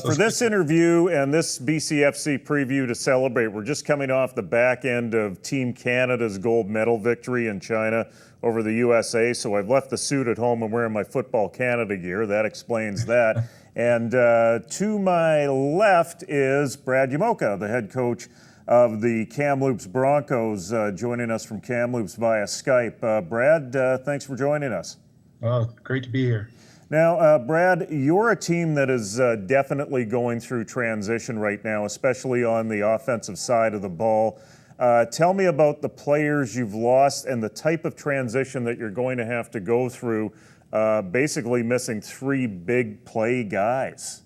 For this interview and this BCFC preview to celebrate, we're just coming off the back end of Team Canada's gold medal victory in China over the USA. So I've left the suit at home and wearing my Football Canada gear. That explains that. And to my left is Brad Yamoka, the head coach of the Kamloops Broncos, joining us from Kamloops via Skype. Brad, thanks for joining us. Oh, great to be here. Now, Brad, you're a team that is definitely going through transition right now, especially on the offensive side of the ball. Tell me about the players you've lost and the type of transition that you're going to have to go through, basically missing three big play guys.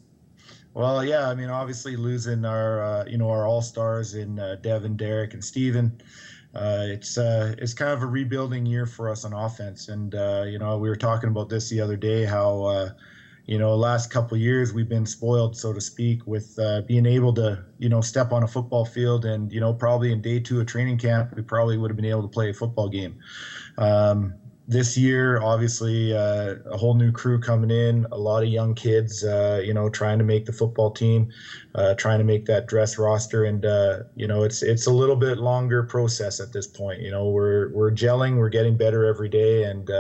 Well, yeah, I mean, obviously losing our, our all-stars in Devin, Derek, and Steven. It's kind of a rebuilding year for us on offense, and we were talking about this the other day. How last couple of years we've been spoiled, so to speak, with being able to step on a football field, and probably in day 2 of training camp we probably would have been able to play a football game. This year, obviously, a whole new crew coming in, a lot of young kids, trying to make the football team, trying to make that dress roster, and it's a little bit longer process at this point. We're gelling, we're getting better every day, and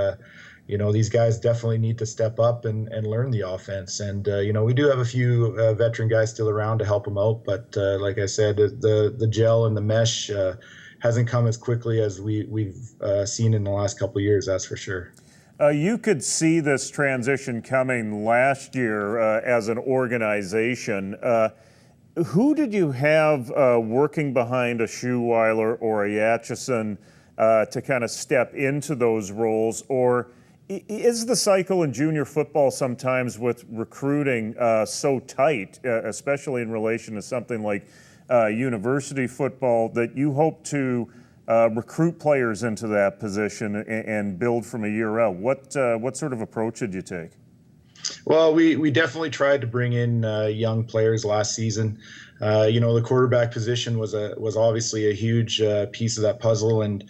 these guys definitely need to step up and learn the offense. And we do have a few veteran guys still around to help them out, but like I said, the gel and the mesh hasn't come as quickly as we've seen in the last couple of years, that's for sure. You could see this transition coming last year as an organization. Who did you have working behind a Schuweiler or a Yatchison to kind of step into those roles? Or is the cycle in junior football sometimes with recruiting so tight, especially in relation to something like university football, that you hope to recruit players into that position and build from a year out? What sort of approach did you take? Well, we definitely tried to bring in young players last season. The quarterback position was obviously a huge piece of that puzzle, and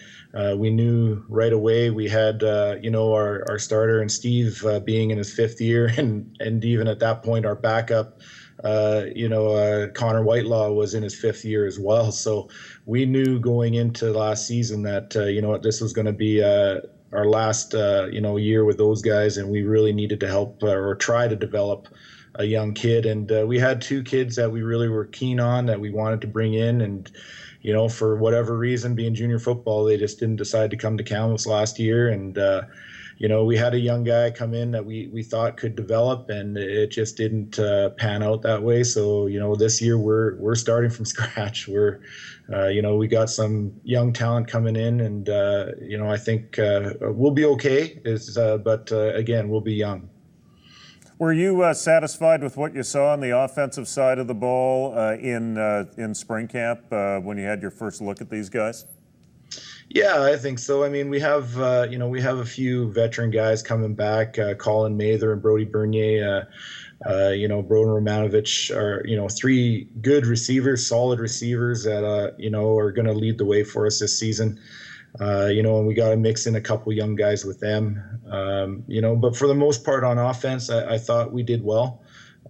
we knew right away we had our starter and Steve being in his 5th year, and even at that point our backup. Connor Whitelaw was in his 5th year as well. So we knew going into last season that, this was going to be our last, year with those guys, and we really needed to help or try to develop a young kid. And we had 2 kids that we really were keen on that we wanted to bring in, and for whatever reason, being junior football, they just didn't decide to come to Kamloops last year. And we had a young guy come in that we thought could develop, and it just didn't pan out that way. So, this year we're starting from scratch. We got some young talent coming in, and, I think we'll be okay, but again, we'll be young. Were you satisfied with what you saw on the offensive side of the ball in spring camp when you had your first look at these guys? Yeah, I think so. I mean, we have a few veteran guys coming back. Colin Mather and Brody Bernier, Broden Romanovich are 3 good receivers, solid receivers that are going to lead the way for us this season. And we got to mix in a couple young guys with them. But for the most part on offense, I thought we did well.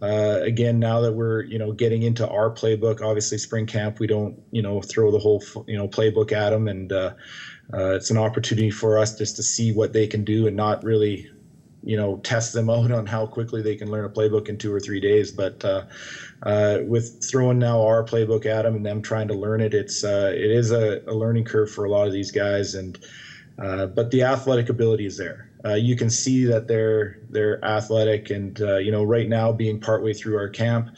Again, now that we're getting into our playbook, obviously spring camp we don't throw the whole playbook at them, and it's an opportunity for us just to see what they can do and not really test them out on how quickly they can learn a playbook in 2 or 3 days. But with throwing now our playbook at them and them trying to learn it, it is a learning curve for a lot of these guys, and but the athletic ability is there. You can see that they're athletic, and right now, being partway through our camp,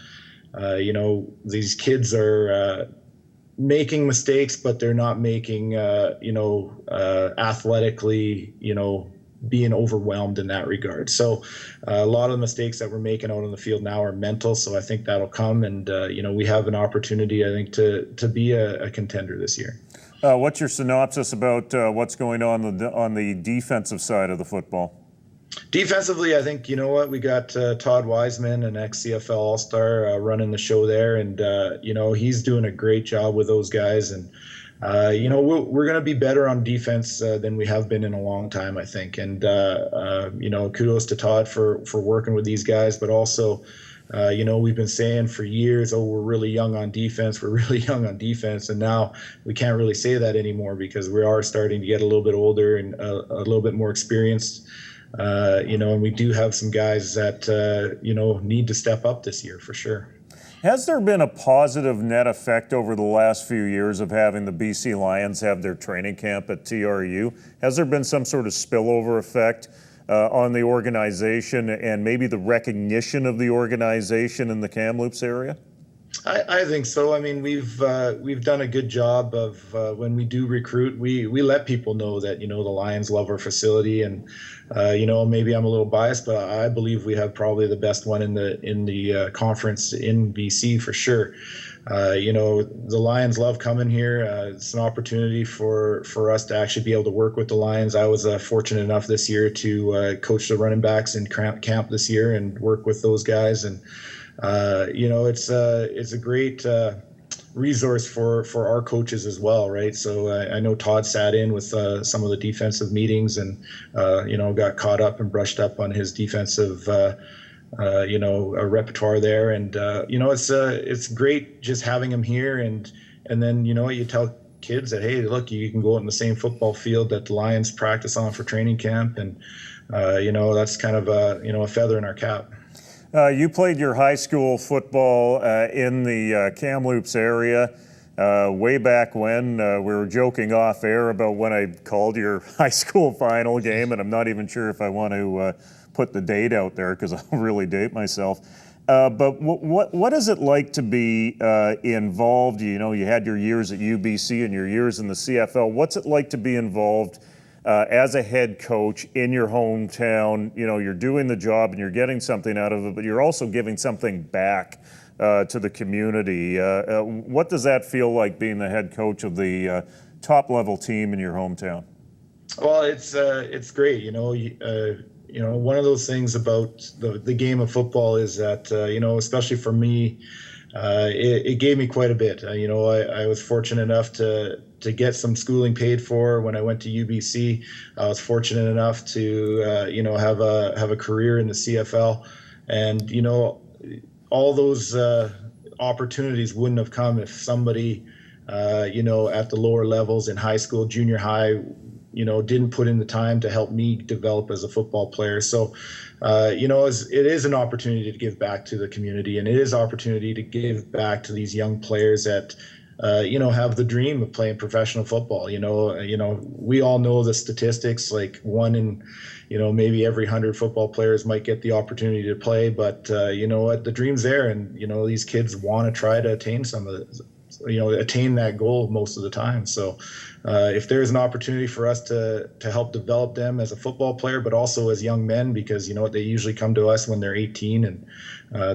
these kids are making mistakes, but they're not making athletically being overwhelmed in that regard. So a lot of the mistakes that we're making out on the field now are mental, so I think that'll come, and we have an opportunity, I think, to be a contender this year. What's your synopsis about what's going on the defensive side of the football? Defensively, I think, we got Todd Wiseman, an ex-CFL All-Star, running the show there, and, he's doing a great job with those guys. And, we're going to be better on defense than we have been in a long time, I think. And, kudos to Todd for working with these guys, but also, We've been saying for years, oh, we're really young on defense, we're really young on defense, and now we can't really say that anymore because we are starting to get a little bit older and a little bit more experienced. And we do have some guys that need to step up this year for sure. Has there been a positive net effect over the last few years of having the BC Lions have their training camp at TRU? Has there been some sort of spillover effect on the organization and maybe the recognition of the organization in the Kamloops area? I think so. I mean, we've done a good job of when we do recruit, we let people know that the Lions love our facility, and maybe I'm a little biased, but I believe we have probably the best one in the conference in BC for sure. The Lions love coming here. It's an opportunity for us to actually be able to work with the Lions. I was fortunate enough this year to coach the running backs in camp this year and work with those guys, and it's a great resource for our coaches as well, right? So I know Todd sat in with some of the defensive meetings and got caught up and brushed up on his defensive repertoire there, and it's great just having him here, and then you tell kids that, hey, look, you can go out in the same football field that the Lions practice on for training camp, and that's kind of a feather in our cap. You played your high school football in the Kamloops area way back when. We were joking off air about when I called your high school final game, and I'm not even sure if I want to put the date out there because I'll really date myself. But what is it like to be involved? You had your years at UBC and your years in the CFL. What's it like to be involved as a head coach in your hometown? You're doing the job and you're getting something out of it, but you're also giving something back to the community. What does that feel like, being the head coach of the top level team in your hometown? Well, it's great. One of those things about the game of football is that especially for me, it gave me quite a bit. I was fortunate enough to get some schooling paid for when I went to UBC. I was fortunate enough to have a career in the CFL, and all those opportunities wouldn't have come if somebody at the lower levels in high school, junior high, didn't put in the time to help me develop as a football player. So it is an opportunity to give back to the community, and it is an opportunity to give back to these young players that have the dream of playing professional football. We all know the statistics, like one in maybe every 100 football players might get the opportunity to play, but you know what, the dream's there, and these kids want to try to attain attain that goal most of the time. So if there's an opportunity for us to help develop them as a football player, but also as young men, because they usually come to us when they're 18 and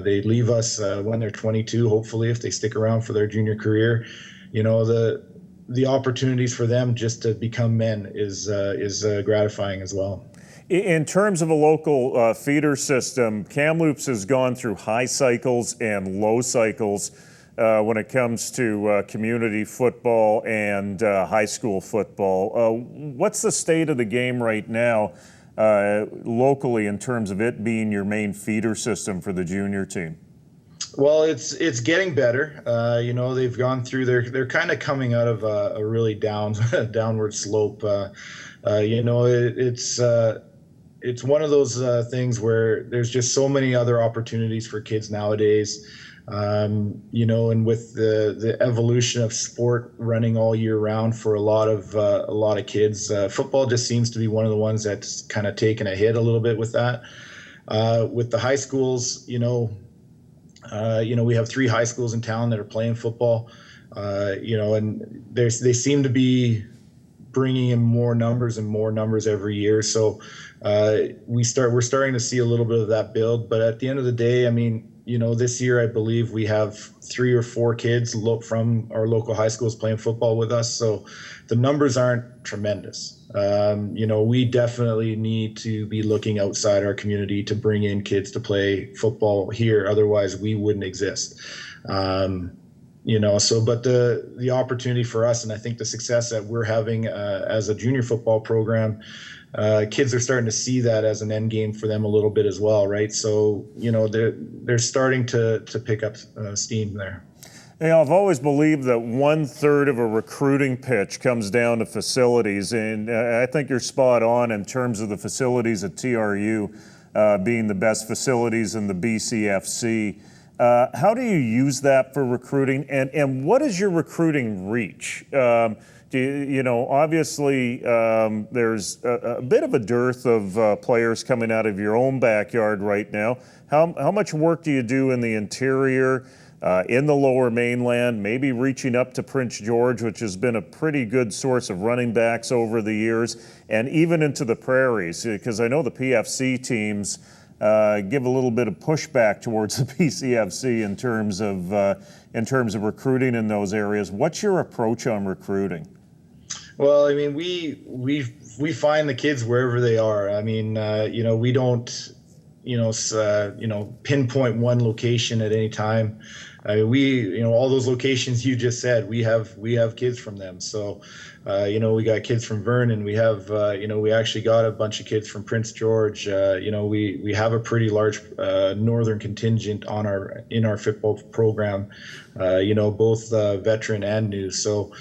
they leave us when they're 22, hopefully, if they stick around for their junior career. The opportunities for them just to become men is gratifying as well. In terms of a local feeder system, Kamloops has gone through high cycles and low cycles when it comes to community football and high school football. What's the state of the game right now locally in terms of it being your main feeder system for the junior team? Well, it's getting better. They've gone through they're kind of coming out of a really downward slope. It's one of those things where there's just so many other opportunities for kids nowadays. And with the evolution of sport running all year round for a lot of kids, football just seems to be one of the ones that's kind of taken a hit a little bit with that. With the high schools, we have 3 high schools in town that are playing football, and they seem to be bringing in more numbers every year. So we're starting to see a little bit of that build. But at the end of the day, this year I believe we have 3 or 4 kids from our local high schools playing football with us. So the numbers aren't tremendous. We definitely need to be looking outside our community to bring in kids to play football here. Otherwise, we wouldn't exist. So but the opportunity for us, and I think the success that we're having as a junior football program, kids are starting to see that as an end game for them a little bit as well, right? So they're starting to pick up steam there. I've always believed that 1/3 of a recruiting pitch comes down to facilities, and I think you're spot on in terms of the facilities at TRU being the best facilities in the BCFC. How do you use that for recruiting, and what is your recruiting reach? Obviously there's a bit of a dearth of players coming out of your own backyard right now. How much work do you do in the interior, in the Lower Mainland, maybe reaching up to Prince George, which has been a pretty good source of running backs over the years, and even into the prairies? Because I know the PFC teams give a little bit of pushback towards the BCFC in terms of recruiting in those areas. What's your approach on recruiting? Well, I mean, we find the kids wherever they are. I mean, we don't, pinpoint one location at any time. All those locations you just said, we have kids from them. So, we got kids from Vernon. We have, we actually got a bunch of kids from Prince George. We have a pretty large northern contingent in our football program. Both veteran and new. So,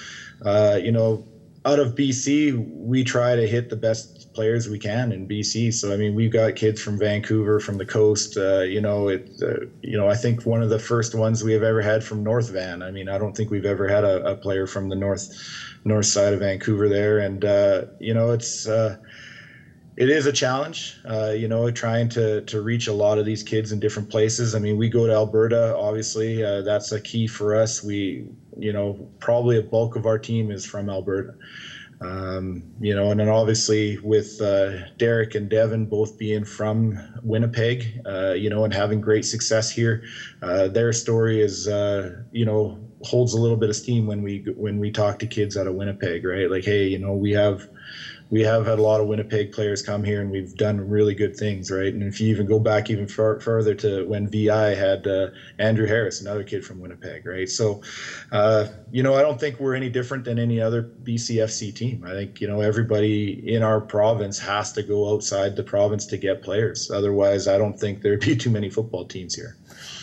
out of BC, we try to hit the best players we can in BC. So, I mean, we've got kids from Vancouver, from the coast. I think one of the first ones we have ever had from North Van. I mean, I don't think we've ever had a player from the north side of Vancouver there. And, it is a challenge, trying to reach a lot of these kids in different places. I mean, we go to Alberta, obviously, that's a key for us. Probably a bulk of our team is from Alberta. And then obviously with Derek and Devin both being from Winnipeg, and having great success here, their story is, holds a little bit of steam when we talk to kids out of Winnipeg, right? Like, hey, we have had a lot of Winnipeg players come here, and we've done really good things, right? And if you even go back even further to when VI had Andrew Harris, another kid from Winnipeg, right? So, I don't think we're any different than any other BCFC team. I think, everybody in our province has to go outside the province to get players. Otherwise, I don't think there'd be too many football teams here.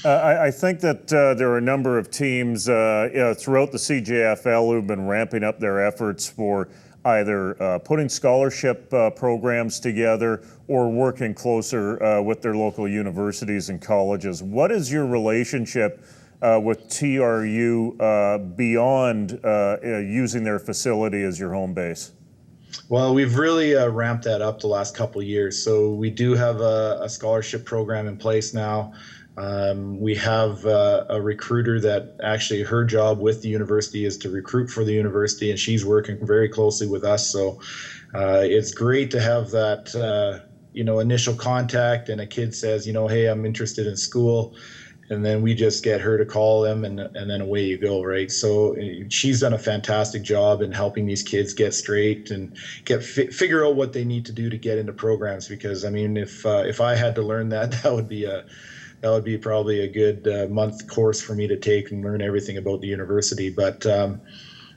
I think that there are a number of teams throughout the CJFL who've been ramping up their efforts for either putting scholarship programs together or working closer with their local universities and colleges. What is your relationship with TRU beyond using their facility as your home base? Well, we've really ramped that up the last couple of years. So we do have a scholarship program in place now. We have a recruiter that actually her job with the university is to recruit for the university, and she's working very closely with us. So it's great to have that, initial contact, and a kid says, hey, I'm interested in school. And then we just get her to call them, and then away you go, right? So she's done a fantastic job in helping these kids get straight and figure out what they need to do to get into programs. Because, I mean, if I had to learn that, that would be probably a good month course for me to take and learn everything about the university. But,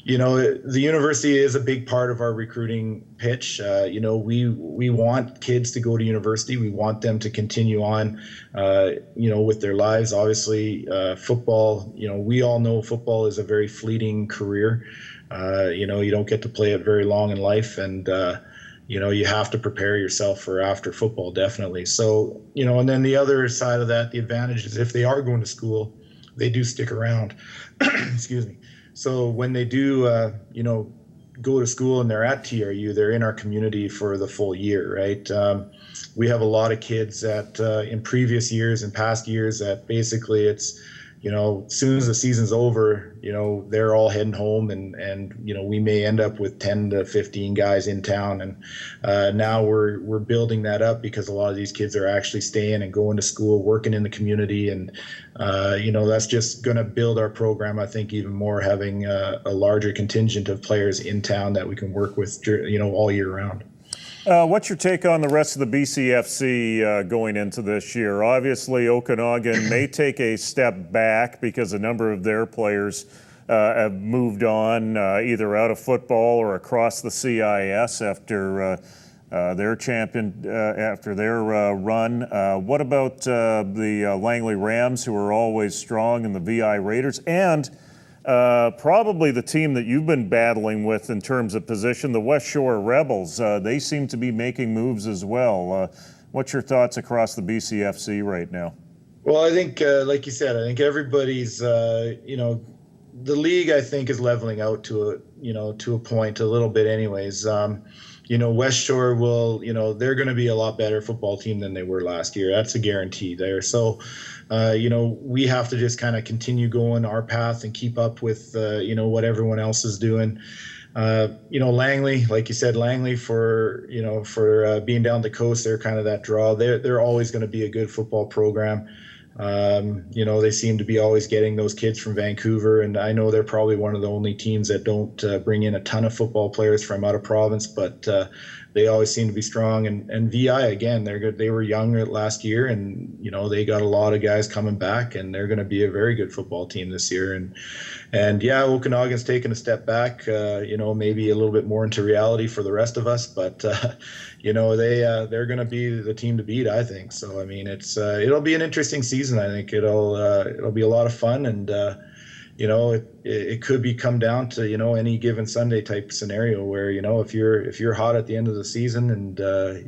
the university is a big part of our recruiting pitch. We want kids to go to university. We want them to continue on, with their lives. Obviously, football, we all know football is a very fleeting career. You don't get to play it very long in life. And, you have to prepare yourself for after football, definitely. So, and then the other side of that, the advantage is if they are going to school, they do stick around. Excuse me. So when they do, go to school and they're at TRU, they're in our community for the full year, right? We have a lot of kids that in previous years and past years that basically it's, as soon as the season's over, they're all heading home, and we may end up with 10 to 15 guys in town. And now we're building that up because a lot of these kids are actually staying and going to school, working in the community. And, that's just going to build our program, I think, even more, having a larger contingent of players in town that we can work with, all year round. What's your take on the rest of the BCFC going into this year? Obviously, Okanagan may take a step back because a number of their players have moved on either out of football or across the CIS after after their run. What about the Langley Rams, who are always strong, and the VI Raiders, and probably the team that you've been battling with in terms of position, the West Shore Rebels? They seem to be making moves as well. What's your thoughts across the BCFC right now? Well, I think, like you said, I think everybody's, the league, I think, is leveling out to a point a little bit anyways. West Shore will, they're going to be a lot better football team than they were last year. That's a guarantee there. So, we have to just kind of continue going our path and keep up with, what everyone else is doing. Langley, like you said, Langley for being down the coast, they're kind of that draw. They're always going to be a good football program. They seem to be always getting those kids from Vancouver, and I know they're probably one of the only teams that don't bring in a ton of football players from out of province, but they always seem to be strong. And VI, again, they're good. They were young last year, and they got a lot of guys coming back, and they're going to be a very good football team this year. And yeah, Okanagan's taken a step back, maybe a little bit more into reality for the rest of us, but they're going to be the team to beat, I think. So I mean, it'll be an interesting season. I think it'll be a lot of fun, and it could come down to any given Sunday type scenario where if you're hot at the end of the season and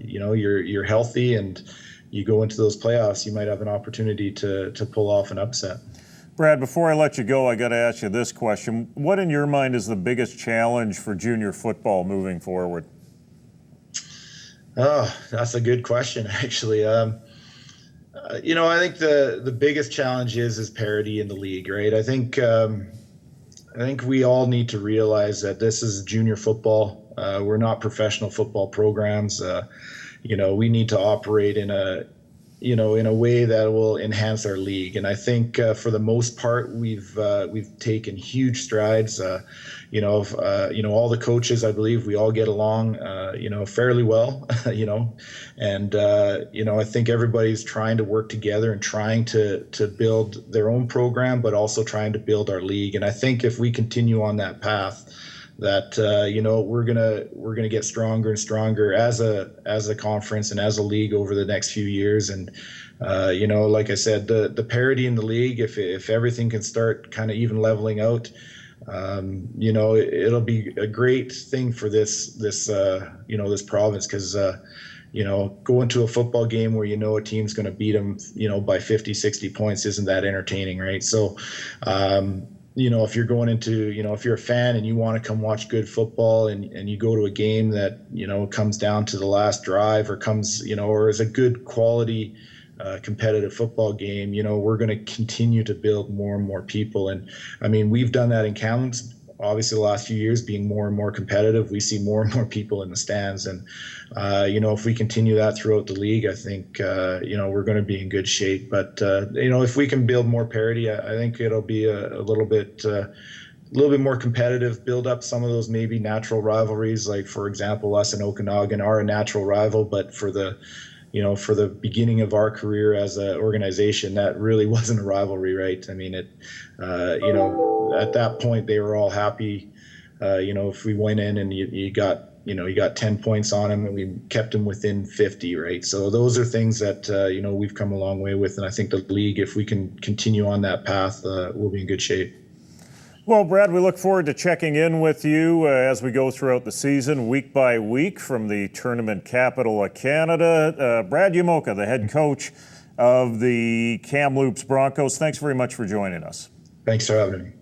you're healthy and you go into those playoffs, you might have an opportunity to pull off an upset. Brad, before I let you go, I got to ask you this question. What in your mind is the biggest challenge for junior football moving forward? Oh, that's a good question, actually. I think the biggest challenge is parity in the league, right? I think we all need to realize that this is junior football. We're not professional football programs. We need to operate in a way that will enhance our league. And I think for the most part, we've taken huge strides. All the coaches, I believe we all get along, fairly well, and I think everybody's trying to work together and trying to build their own program, but also trying to build our league. And I think if we continue on that path, that we're gonna get stronger and stronger as a conference and as a league over the next few years. And like I said, the parity in the league, if everything can start kind of even leveling out, it'll be a great thing for this province, because going to a football game where a team's going to beat them by 50, 60 points isn't that entertaining, right? So if you're going into, if you're a fan and you want to come watch good football and you go to a game that, comes down to the last drive or comes, or is a good quality competitive football game, we're going to continue to build more and more people. And I mean, we've done that in Kamloops. Obviously, the last few years being more and more competitive, we see more and more people in the stands. And, if we continue that throughout the league, I think, we're going to be in good shape. But, if we can build more parity, I think it'll be a little bit more competitive, build up some of those maybe natural rivalries. Like, for example, us and Okanagan are a natural rival, but for the beginning of our career as an organization, that really wasn't a rivalry, right? I mean, at that point, they were all happy. If we went in and you got 10 points on them and we kept them within 50, right? So those are things that, we've come a long way with. And I think the league, if we can continue on that path, we'll be in good shape. Well, Brad, we look forward to checking in with you as we go throughout the season, week by week, from the tournament capital of Canada. Brad Yamoka, the head coach of the Kamloops Broncos, thanks very much for joining us. Thanks for having me.